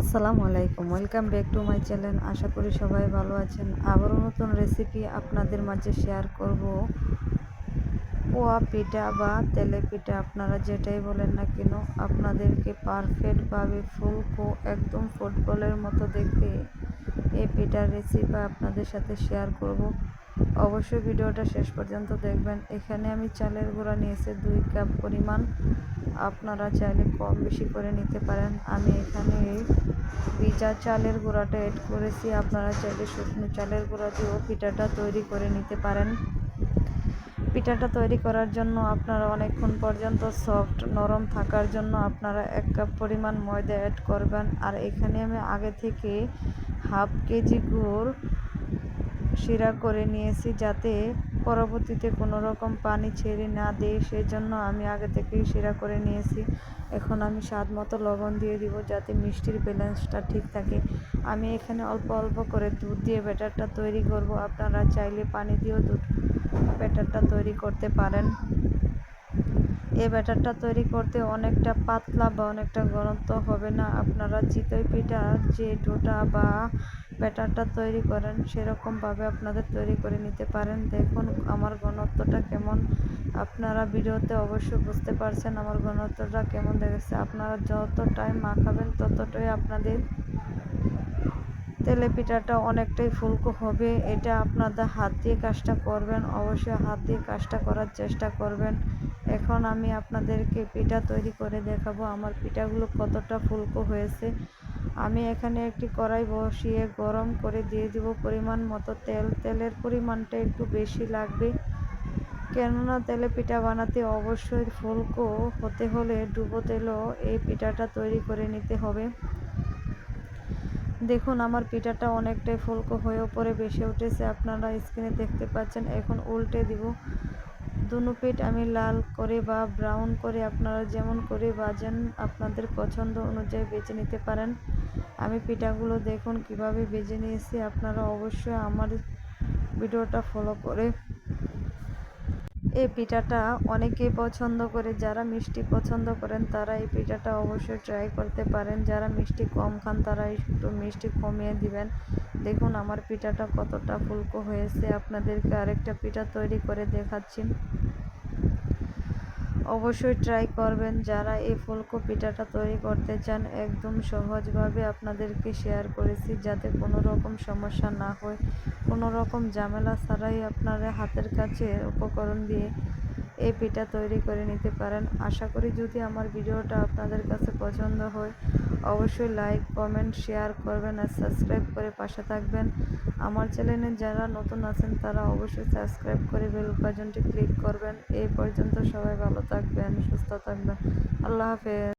আসসালামু আলাইকুম, welcome back to my channel. আশা করি সবাই ভালো আছেন। আবারও নতুন রেসিপি আপনাদের মাঝে শেয়ার করব। পোয়া পিঠা বা তেলে পিঠা, আপনারা যেটাই বলেন না কেন, আপনাদেরকে পারফেক্টভাবে ফুলকো একদম ফুটবলের মতো দেখতে এই পিঠার রেসিপি আপনাদের সাথে শেয়ার করব। অবশ্যই ভিডিওটা শেষ পর্যন্ত দেখবেন। এখানে আমি চালের গুঁড়া নিয়েছি 2 কাপ পরিমাণ। আপনারা চাইলে কম বেশি করে নিতে পারেন। আমি এখানে ভিজা চালের গুঁড়াটা অ্যাড করেছি। আপনারা চাইলে শুকনো চালের গুঁড়া দিয়েও পিঠাটা তৈরি করে নিতে পারেন। পিঠাটা তৈরি করার জন্য আপনারা অনেকক্ষণ পর্যন্ত সফট নরম থাকার জন্য আপনারা 1 কাপ পরিমাণ ময়দা অ্যাড করবেন। আর এখানে আমি আগে থেকে হাফ কেজি গুড় শিরা করে নিয়েছি, যাতে পরবর্তীতে কোনো রকম পানি ছেড়ে না দেয়, সেজন্য আমি আগে থেকেই শিরা করে নিয়েছি। এখন আমি স্বাদ মতো লবণ দিয়ে দিব, যাতে মিষ্টির ব্যালেন্সটা ঠিক থাকে। আমি এখানে অল্প অল্প করে দুধ দিয়ে ব্যাটারটা তৈরি করব। আপনারা চাইলে পানি দিয়েও দুধ ব্যাটারটা তৈরি করতে পারেন। এই ব্যাটারটা তৈরি করতে অনেকটা পাতলা বা অনেকটা ঘনত্ব হবে না। আপনারা চিতই পিঠার যে ডোটা বা ব্যাটারটা তৈরি করেন সেরকমভাবে আপনাদের তৈরি করে নিতে পারেন। দেখুন আমার ঘনত্বটা কেমন, আপনারা ভিডিওতে অবশ্যই বুঝতে পারছেন আমার ঘনত্বটা কেমন দেখেছে। আপনারা যত টাইম মাখাবেন ততটাই আপনাদের তেলে পিঠাটা অনেকটাই ফুলকো হবে। এটা আপনাদের হাত দিয়ে কাজটা করবেন, অবশ্যই হাত দিয়ে কাজটা করার চেষ্টা করবেন। এখন আমি আপনাদেরকে পিঠা তৈরি করে দেখাবো আমার পিঠাগুলো কতটা ফুলকো হয়েছে। আমি এখানে একটি কড়াই বসিয়ে গরম করে দিয়ে দিব পরিমাণ মতো তেল। তেলের পরিমাণটা একটু বেশি লাগবে, কেননা তেলে পিঠা বানাতে অবশ্যই ফুলকো হতে হলে ডুবো তেলও এই পিঠাটা তৈরি করে নিতে হবে। দেখুন আমার পিঠাটা অনেকটাই ফুলকো হয়ে উপরে ভেসে উঠেছে, আপনারা স্ক্রিনে দেখতে পাচ্ছেন। এখন উল্টে দিব। দুনো পিঠ আমি লাল করে বা ব্রাউন করে, আপনারা যেমন করে ভাজেন আপনাদের পছন্দ অনুযায়ী ভেজে নিতে পারেন। আমি পিঠাগুলো দেখুন কিভাবে ভেজে নিয়েছি। আপনারা অবশ্যই আমার ভিডিওটা ফলো করে এই পিঠাটা অনেকেই পছন্দ করে। যারা মিষ্টি পছন্দ করেন তারা এই পিঠাটা অবশ্যই ট্রাই করতে পারেন। যারা মিষ্টি কম খান তারা একটু মিষ্টি কমিয়ে দিবেন। দেখুন আমার পিঠাটা কতটা ফুলকো হয়েছে। আপনাদেরকে আরেকটা পিঠা তৈরি করে দেখাচ্ছি, অবশ্যই ট্রাই করবেন। যারা এই ফুলকো পিঠাটা তৈরি করতে চান, একদম সহজভাবে আপনাদেরকে শেয়ার করেছি, যাতে কোনো রকম সমস্যা না হয়, কোনো রকম ঝামেলা ছাড়াই আপনারা হাতের কাছে উপকরণ দিয়ে এই পিঠা তৈরি করে নিতে পারেন। আশা করি যদি আমার ভিডিওটা আপনাদের কাছে পছন্দ হয় অবশ্যই লাইক কমেন্ট শেয়ার করবেন আর সাবস্ক্রাইব করে পাশে থাকবেন। আমার চ্যানেলে যারা নতুন আছেন তারা অবশ্যই সাবস্ক্রাইব করে বেল বাটনটি ক্লিক করবেন। এই পর্যন্ত সবাই ভালো থাকবেন, সুস্থ থাকবেন। আল্লাহ হাফেজ।